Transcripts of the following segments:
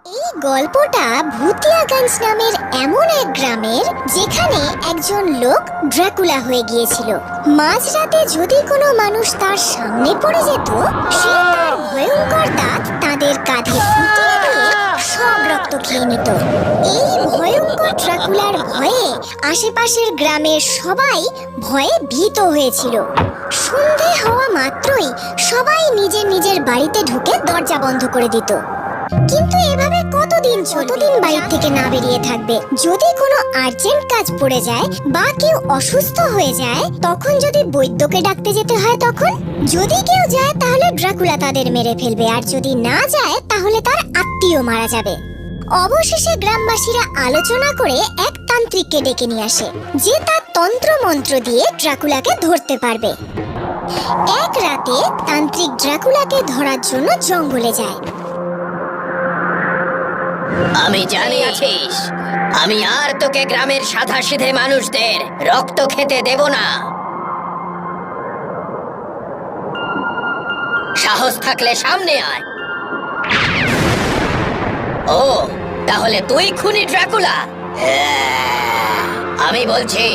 এই গল্পটা ভুতিয়াগঞ্জ নামের এমন এক গ্রামের, যেখানে একজন লোক ড্রাকুলা হয়ে গিয়েছিল। মাঝরাতে যদি কোনো মানুষ তার সামনে পড়ে যেত, সে তার ভয়ঙ্কর দাঁত তাদের কাঁধে ফুটিয়ে দিয়ে সব রক্ত খেয়ে নিত। এই ভয়ঙ্কর ড্রাকুলার ভয়ে আশেপাশের গ্রামের সবাই ভয়ে ভীত হয়েছিল। সন্ধে হওয়া মাত্রই সবাই নিজের নিজের বাড়িতে ঢুকে দরজা বন্ধ করে দিত। কিন্তু এভাবে কতদিন বাড়ি থেকে না বেরিয়ে থাকবে? যদি কোনো আর্জেন্ট কাজ পড়ে যায় বা কেউ অসুস্থ হয়ে যায়, তখন যদি বৈদ্যকে ডাকতে যেতে হয়, তখন যদি কেউ যায় তাহলে ড্রাকুলা তাদের মেরে ফেলবে, আর যদি না যায় তাহলে তার আত্মীয় মারা যাবে। অবশেষে গ্রামবাসীরা আলোচনা করে এক তান্ত্রিককে ডেকে নিয়ে আসে, যে তার তন্ত্র মন্ত্র দিয়ে ড্রাকুলাকে ধরতে পারবে। এক রাতে তান্ত্রিক ড্রাকুলাকে ধরার জন্য জঙ্গলে যায়। আমি জানি আছিস, আমি আর তোকে গ্রামের সাধাসিধে মানুষদের রক্ত খেতে দেব না। সাহস থাকলে সামনে আয়। ও, তাহলে তুই খুনি ড্রাকুলা? আমি বলছি,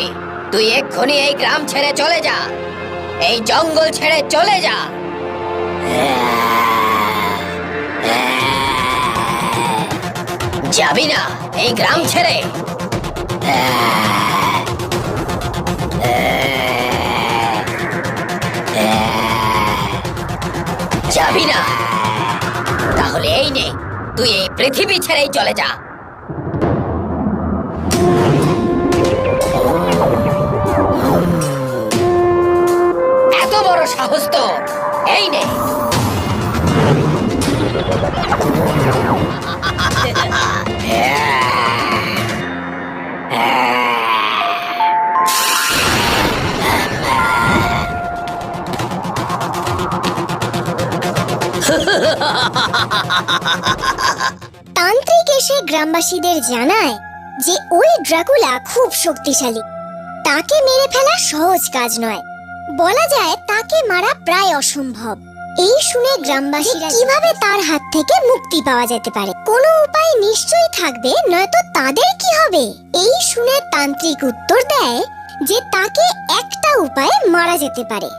তুই এক্ষুনি এই গ্রাম ছেড়ে চলে যা, এই জঙ্গল ছেড়ে চলে যা। যাবি না এই গ্রাম ছেড়ে? যাবি না? তাহলে এই নে, তুই এই পৃথিবী ছেড়েই চলে যা। এত বড় সাহস তো! এই নে। তান্ত্রিক এসে গ্রামবাসীদের জানায় যে ওই ড্রাকুলা খুব শক্তিশালী, তাকে মেরে ফেলা সহজ কাজ নয়, বলা যায় তাকে মারা প্রায় অসম্ভব। এই শুনে গ্রামবাসীরা কিভাবে তার হাত থেকে মুক্তি পাওয়া যেতে পারে, কোনো উপায় নিশ্চয়ই থাকবে, নয়তো তাদের কি হবে? এই শুনে তান্ত্রিক উত্তর দেয় যে তাকে একটা উপায়ে মারা যেতে পারে।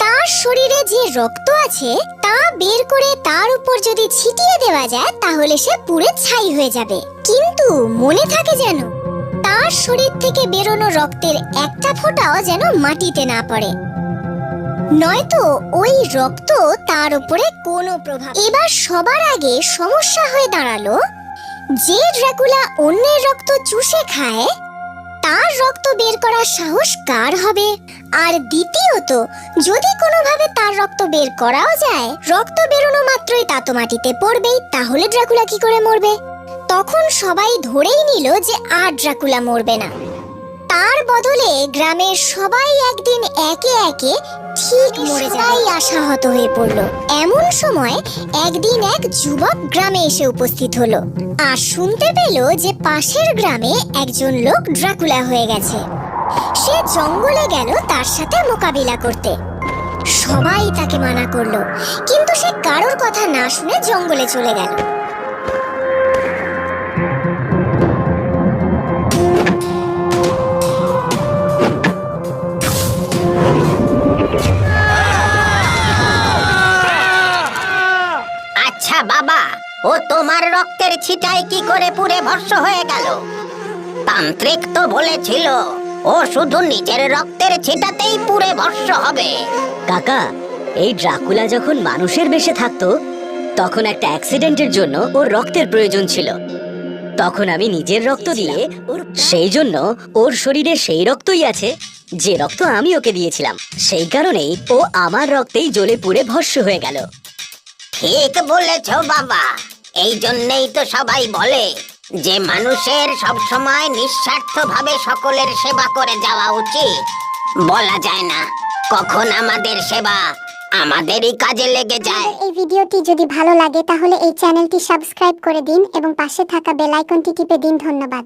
তার শরীরে যে রক্ত আছে তা বের করে তার উপর যদি ছিটিয়ে দেওয়া যায়, তাহলে সে পুড়ে ছাই হয়ে যাবে। কিন্তু মনে থাকে যেন তার শরীর থেকে বেরোনো রক্তের একটা ফোঁটাও যেন মাটিতে না পড়ে, নয়তো ওই রক্ত তার উপরে কোনো প্রভাব। এবার সবার আগে সমস্যা হয়ে দাঁড়ালো, যে ড্রাকুলা অন্যের রক্ত চুষে খায়, তার রক্ত বের করার সাহস কার হবে? আর দ্বিতীয়ত, যদি কোনোভাবে তার রক্ত বের করাও যায়, রক্ত বেরোনো মাত্রই তা তো মাটিতে পড়বেই, তাহলে ড্রাকুলা কি করে মরবে? তখন সবাই ধরেই নিল যে আর ড্রাকুলা মরবে না। তার বদলে গ্রামের সবাই একদিন একে একে ঠিক মরে যায়, আশাহত হয়ে পড়ল। এমন সময় একদিন এক যুবক গ্রামে এসে উপস্থিত হলো, আর শুনতে পেল যে পাশের গ্রামে একজন লোক ড্রাকুলা হয়ে গেছে। সে জঙ্গলে গেল তার সাথে মোকাবিলা করতে। সবাই তাকে মানা করলো, কিন্তু সে কারোর কথা না শুনে জঙ্গলে চলে গেল। আচ্ছা বাবা, ও তোমার রক্তের ছিটায় কি করে পুড়ে ভস্ম হয়ে গেল? তান্ত্রিক তো বলেছিল ও শুধু নিজের রক্তের ছিটাতেই পুড়ে ভস্ম হবে। কাকা, এই ড্রাকুলা যখন মানুষের বেশে থাকতো, তখন একটা অ্যাক্সিডেন্টের জন্য ওর রক্তের প্রয়োজন ছিল। তখন আমি নিজের রক্ত দিয়ে, সেই জন্য ওর শরীরে সেই রক্তই আছে যে রক্ত আমি ওকে দিয়েছিলাম। সেই কারণেই ও আমার রক্তেই জ্বলে পুড়ে ভস্ম হয়ে গেল। ঠিক বলেছ বাবা, এই জন্যই তো সবাই বলে যে মানুষের সবসময় নিঃস্বার্থভাবে সকলের সেবা করে যাওয়া উচিত। বলা যায় না কখন আমাদের সেবা আমাদেরই কাজে লেগে যায়। এই ভিডিওটি যদি ভালো লাগে তাহলে এই চ্যানেলটি সাবস্ক্রাইব করে দিন এবং পাশে থাকা বেল আইকনটি টিপে দিন। ধন্যবাদ।